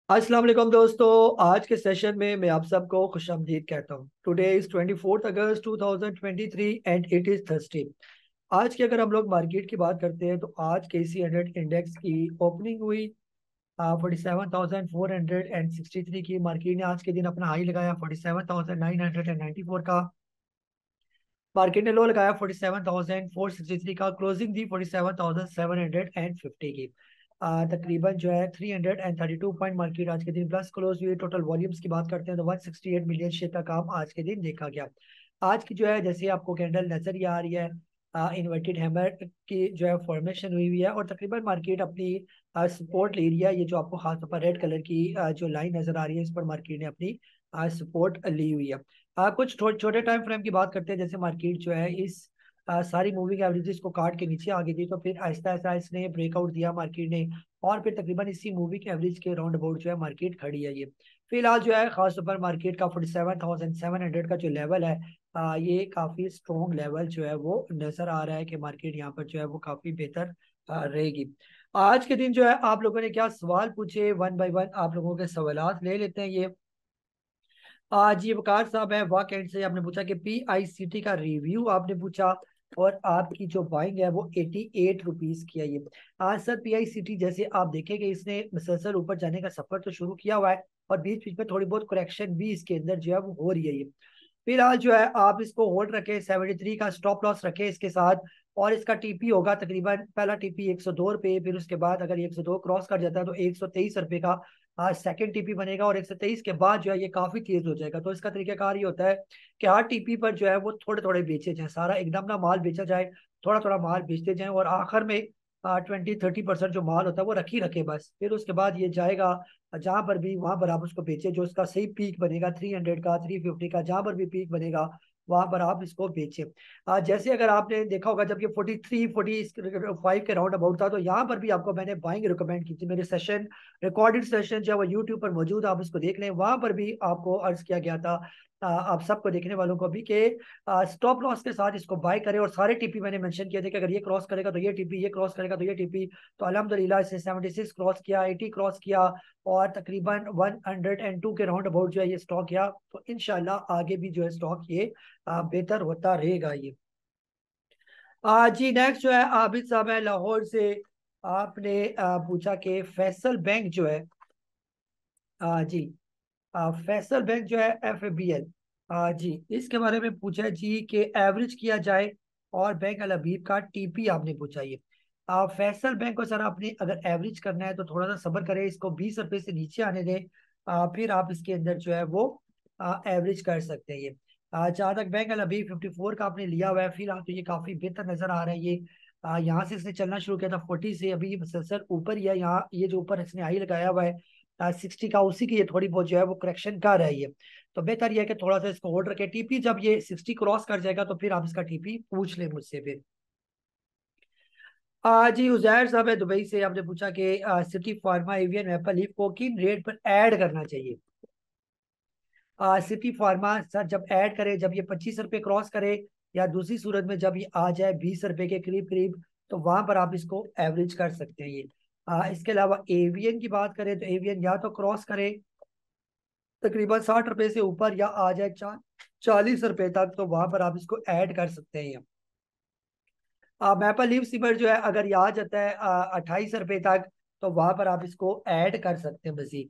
अस्सलाम वालेकुम दोस्तों। आज के सेशन में मैं आप सबको खुशामदीद कहता हूँ। Today is 24 August 2023 and it is Thursday. आज की अगर हम लोग मार्केट की बात करते हैं तो आज KC 100 इंडेक्स की ओपनिंग हुई 47,463 की। मार्केट ने आज के दिन अपना हाई लगाया 47,994 का। मार्केट ने लो लगाया 47,463 का। क्लोजिंग दी 47,750 की। तकरीबन जो है 332 पॉइंट मार्केट आज के दिन प्लस क्लोज हुई। टोटल वॉल्यूम्स की बात करते हैं तो 168 मिलियन शेयर का काम आज के दिन देखा गया। आज की जो है जैसे आपको कैंडल नजर ही आ रही है, इन्वर्टेड हैमर की जो है फॉर्मेशन हुई हुई है और तकरीबन मार्केट अपनी सपोर्ट ले रही है। ये जो आपको खास तौर पर रेड कलर की जो लाइन नजर आ रही है, इस पर मार्केट ने अपनी सपोर्ट ली हुई है। कुछ छोटे टाइम फ्रेम की बात करते हैं। जैसे मार्केट जो है इस सारी मूविंग एवरेजेस को काट के नीचे आ गई थी, तो फिर आहिस्ता आहिस्ता इसने ब्रेकआउट दिया मार्केट ने और फिर तकरीबन इसी मूविंग एवरेज के राउंड अबाउट जो है मार्केट खड़ी है। ये फिलहाल जो है खास तौर पर मार्केट का 47,700 का जो लेवल है, ये काफी स्ट्रॉन्ग लेवल जो है वो नजर आ रहा है कि मार्केट यहाँ पर जो है वो काफी बेहतर रहेगी। आज के दिन जो है आप लोगों ने क्या सवाल पूछे, वन बाय वन आप लोगों के सवालात ले लेते हैं। ये जी वकार साहब है वाक एंड से आपने पूछा कि PICT का रिव्यू आपने पूछा और आपकी जो बाइंग है वो 88 रुपीज की है। ये आज सर PICT जैसे आप देखेंगे इसने मुसलसल ऊपर जाने का सफर तो शुरू किया हुआ है और बीच बीच में थोड़ी बहुत करेक्शन भी इसके अंदर जो है वो हो रही है। ये फिलहाल जो है आप इसको होल्ड रखें, 73 का स्टॉप लॉस रखें इसके साथ। और इसका टीपी होगा तकरीबन, पहला टीपी 102 रुपये, फिर उसके बाद अगर ये 102 क्रॉस कर जाता है तो 123 रुपये का आज सेकंड टीपी बनेगा और 123 के बाद जो है ये काफी तेज हो जाएगा। तो इसका तरीकाकार ये होता है कि हर टीपी पर जो है वो थोड़े थोड़े बेचे जाए, सारा एकदम ना माल बेचा जाए, थोड़ा थोड़ा माल बेचते जाए और आखिर में 20-30% जो माल होता है वो रखी रखे बस। फिर उसके बाद ये जाएगा जहां पर भी, वहां पर आप उसको बेचे। जो उसका सही पीक बनेगा 300 का, 350 का, जहां पर भी पीक बनेगा वहां पर आप इसको बेचे। जैसे अगर आपने देखा होगा जब ये 43-45 के राउंड अबाउट था तो यहाँ पर भी आपको मैंने बाइंग रिकमेंड की थी। मेरे सेशन, रिकॉर्डेड सेशन जो है वो यूट्यूब पर मौजूद है, आप इसको देख लें। वहां पर भी आपको अर्ज किया गया था, आप सबको देखने वालों को भी, कि स्टॉप लॉस के साथ इसको बाय करें। और सारे टीपी मैंने मेंशन किए थे कि अगर ये क्रॉस करेगा तो ये टीपी, ये क्रॉस करेगा तो ये टीपी। तो अल्हम्दुलिल्लाह इसने 76 क्रॉस किया, 80 क्रॉस किया और तकरीबन 102 के राउंड अबाउट जो है ये स्टॉक गया। तो इंशाल्लाह आगे भी जो है स्टॉक ये बेहतर होता रहेगा। ये जी नेक्स्ट जो है आबिद साहब है लाहौर से। आपने पूछा कि फैसल बैंक जो है, जी फैसल बैंक जो है FABL, जी इसके बारे में पूछा है जी कि एवरेज किया जाए और बैंक अल हबीब का टीपी आपने पूछा। ये फैसल बैंक को सर आपने अगर एवरेज करना है तो थोड़ा सा सब्र करें, इसको 20 रुपए से नीचे आने दें, फिर आप इसके अंदर जो है वो एवरेज कर सकते हैं। ये जहाँ तक बैंक अल हबीब 54 का आपने लिया हुआ है, फिलहाल तो ये काफी बेहतर नजर आ रहा है। ये यहाँ से इसने चलना शुरू किया था 40 से, अभी ये मुसलसल ऊपर ही है। यहाँ ये जो ऊपर इसने हाई लगाया हुआ है 60 का, उसी की ये थोड़ी बहुत जो है वो करेक्शन कर रही है। तो बेहतर ये है कि थोड़ा सा इसको होल्ड रखे। टीपी जब ये 60 क्रॉस कर जाएगा तो फिर आप इसका टीपी पूछ ले मुझसे फिर। जी उजैर साहब है दुबई से। आपने पूछा कि city pharma avian Apple leaf को किन रेट पर ऐड करना चाहिए। सिटी फार्मा सर जब ऐड करे, जब ये 25 रुपये क्रॉस करे या दूसरी सूरत में जब ये आ जाए 20 रुपए के करीब करीब, तो वहां पर आप इसको एवरेज कर सकते हैं। ये इसके अलावा एवियन की बात करें तो एवियन या तो क्रॉस करे तकरीबन 60 रुपए से ऊपर या आ जाए 40 रुपए तक, तो वहां पर आप इसको ऐड कर सकते हैं। मैपल लीफ सिमर जो है अगर ये आ जाता है 28 रुपए तक, तो वहां पर आप इसको ऐड कर सकते हैं मजीद।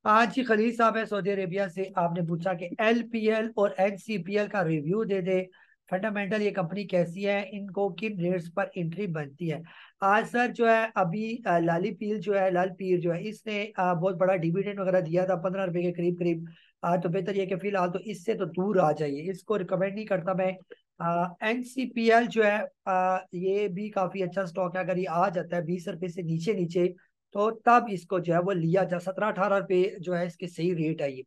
आज जी खलील साहब है सऊदी अरेबिया से। आपने पूछा कि LPL और NCPL का रिव्यू दे दे, फंडामेंटल ये कंपनी कैसी है, इनको किन रेट्स पर एंट्री बनती है। आज सर जो है अभी लाली पील जो है, लाल पीर जो है, इसने बहुत बड़ा डिविडेंड वगैरह दिया था 15 रुपए के करीब करीब। तो बेहतर ये कि फिलहाल तो इससे तो दूर आ जाइए, इसको रिकमेंड नहीं करता मैं। NCPL जो है ये भी काफी अच्छा स्टॉक है। अगर ये आ जाता है 20 रुपए से नीचे नीचे, तो तब इसको जो है वो लिया जा, 17-18 रुपए जो है इसके सही रेट है। ये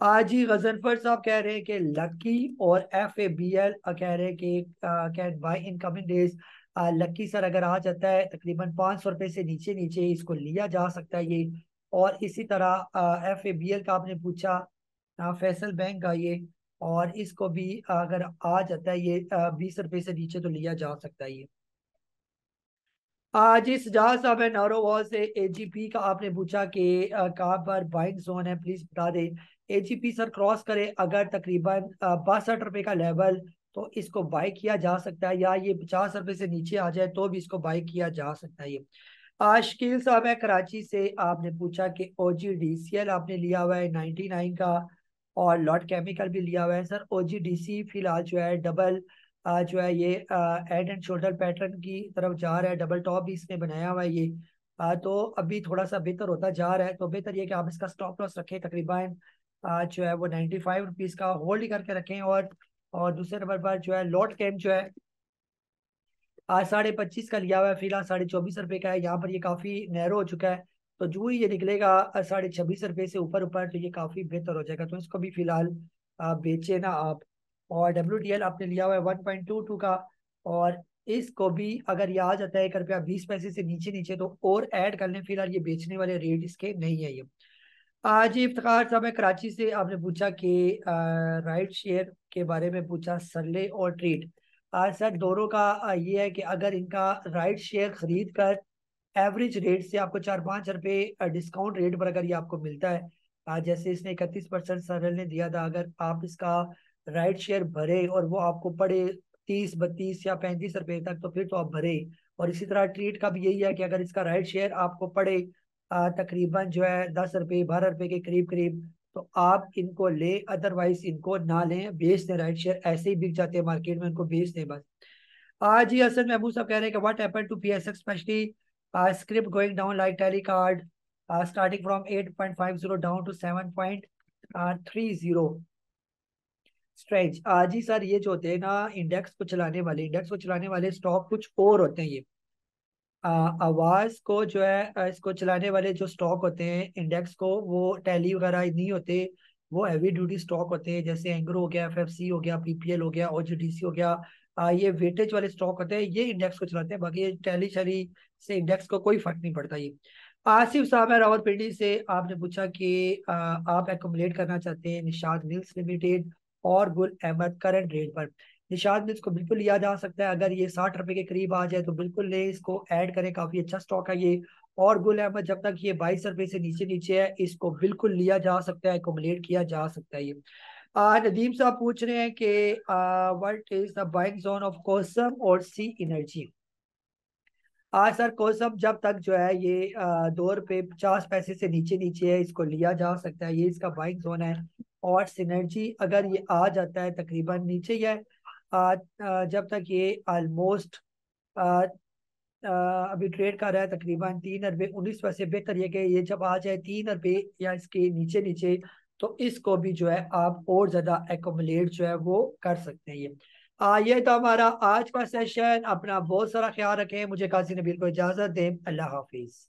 आज ही गजनफर साहब कह रहे हैं कि लकी और FABL कह रहे हैं कि can buy in coming days. Lucky sir अगर आ जाता है तकरीबन 500 रुपए से नीचे नीचे इसको लिया जा सकता है। ये और इसी तरह FABL का आपने पूछा, फैसल बैंक का ये, और इसको भी अगर आ जाता है ये 20 रुपए से नीचे तो लिया जा सकता है। ये जी सजाद साहब है नारोवाल से। एजीपी का आपने पूछा कि कहाँ पर बाइंग जोन है, प्लीज बता दें। एजीपी सर क्रॉस करे अगर तकरीबन 62 रुपए का लेवल, तो इसको बाई किया जा सकता है, या ये 50 रुपए से नीचे आ जाए तो भी इसको बाई किया जा सकता है। ये शकील साहब है कराची से। आपने पूछा कि OGDCL आपने लिया हुआ है 99 का, और लॉट केमिकल भी लिया हुआ है सर। OGDC फिलहाल जो है डबल जो है ये हेड एंड शोल्डर पैटर्न की तरफ जा रहा है, डबल टॉप भी इसने बनाया हुआ है ये। तो अभी थोड़ा सा बेहतर होता जा रहा है, तो बेहतर ये कि आप इसका स्टॉप लॉस रखें तकरीबन जो है वो 95 रुपीज़ का होल्ड ही करके रखें। और दूसरे नंबर पर जो है लॉट कैम जो है आज 25.5 का लिया हुआ है, फिलहाल 24.5 रुपए का है। यहाँ पर ये काफी नैरो हो चुका है, तो जो ही ये निकलेगा 26.5 रुपए से ऊपर ऊपर, तो ये काफी बेहतर हो जाएगा, तो इसको भी फिलहाल बेचे ना आप। और WTL आपने लिया हुआ है 1.22 का, और इसको भी अगर ये आ जाता है 1 रुपया 20 पैसे से नीचे नीचे तो और ऐड कर लें, फिलहाल ये बेचने वाले रेट इसके नहीं है ये। आज इफ्तिखार साहब है कराची से। आपने पूछा कि राइट शेयर के बारे में पूछा, सरले और ट्रीट। आज सर दोनों का ये है कि अगर इनका राइट शेयर खरीद कर एवरेज रेट से आपको 4-5 रुपए डिस्काउंट रेट पर अगर ये आपको मिलता है, जैसे इसने 31% सरल ने दिया था, अगर आप इसका राइट शेयर भरे और वो आपको पड़े 30 32 या 35 रुपए तक, तो फिर तो आप भरे। और इसी तरह ट्रीट का भी यही है कि अगर इसका राइट शेयर आपको पड़े तकरीबन जो है 10 रुपए 12 रुपए के करीब करीब, तो आप इनको ले, अदरवाइज इनको ना लें, बेच दें। राइट शेयर ऐसे ही बिक जाते हैं मार्केट में, इनको बेच दें बस। आज ही हसन महमूद साहब कह रहे हैं कि what happened to PSX specially script going down like telecard starting from 8.50 down to 7.30। स्ट्रेच जी सर, ये जो होते हैं ना इंडेक्स को चलाने वाले स्टॉक कुछ और होते हैं ये। आवाज को जो है इसको चलाने वाले जो स्टॉक होते हैं इंडेक्स को, वो टैली वगैरह नहीं होते, वो हैवी ड्यूटी स्टॉक होते हैं, जैसे एंग्रो हो गया, FFC हो गया, PPL हो गया, OGDC हो गया। ये वेटेज वाले स्टॉक होते हैं, ये इंडेक्स को चलाते हैं, बाकी ये टैली शैली से इंडेक्स को कोई फर्क नहीं पड़ता ये। आसिफ साहब है रावलपिंडी से। आपने पूछा कि आप एकोमुलेट करना चाहते हैं निशाद मिल्स लिमिटेड और गुल अहमद करंट रेट पर। निशाद मिल्स को बिल्कुल लिया जा सकता है, अगर ये 60 रुपए के करीब आ जाए तो बिल्कुल ले, इसको ऐड करें, काफी अच्छा स्टॉक है ये। और गुल अहमद जब तक ये 22 रुपए से नीचे नीचे है, इसको बिल्कुल लिया जा सकता है, एकोमुलेट किया जा सकता है ये। नदीम साहब पूछ रहे हैं कि what is the buying zone of कोसम और सी एनर्जी। सर कोसम जब तक जो है ये 2 रुपए 50 पैसे से नीचे नीचे है, इसको लिया जा सकता है, ये इसका बाइंग जोन है। और सिनर्जी अगर ये आ जाता है तकरीबन नीचे ही है, जब तक ये ऑलमोस्ट अभी ट्रेड कर रहा है तकरीबन 3 रुपए 19 पैसे, बेहतर ये कि ये जब आ जाए 3 रुपए या इसके नीचे नीचे, तो इसको भी जो है आप और ज्यादा एकोमुलेट जो है वो कर सकते हैं ये तो हमारा आज का सेशन। अपना बहुत सारा ख्याल रखें, मुझे काजी नबील को इजाजत दें। अल्लाह हाफिज।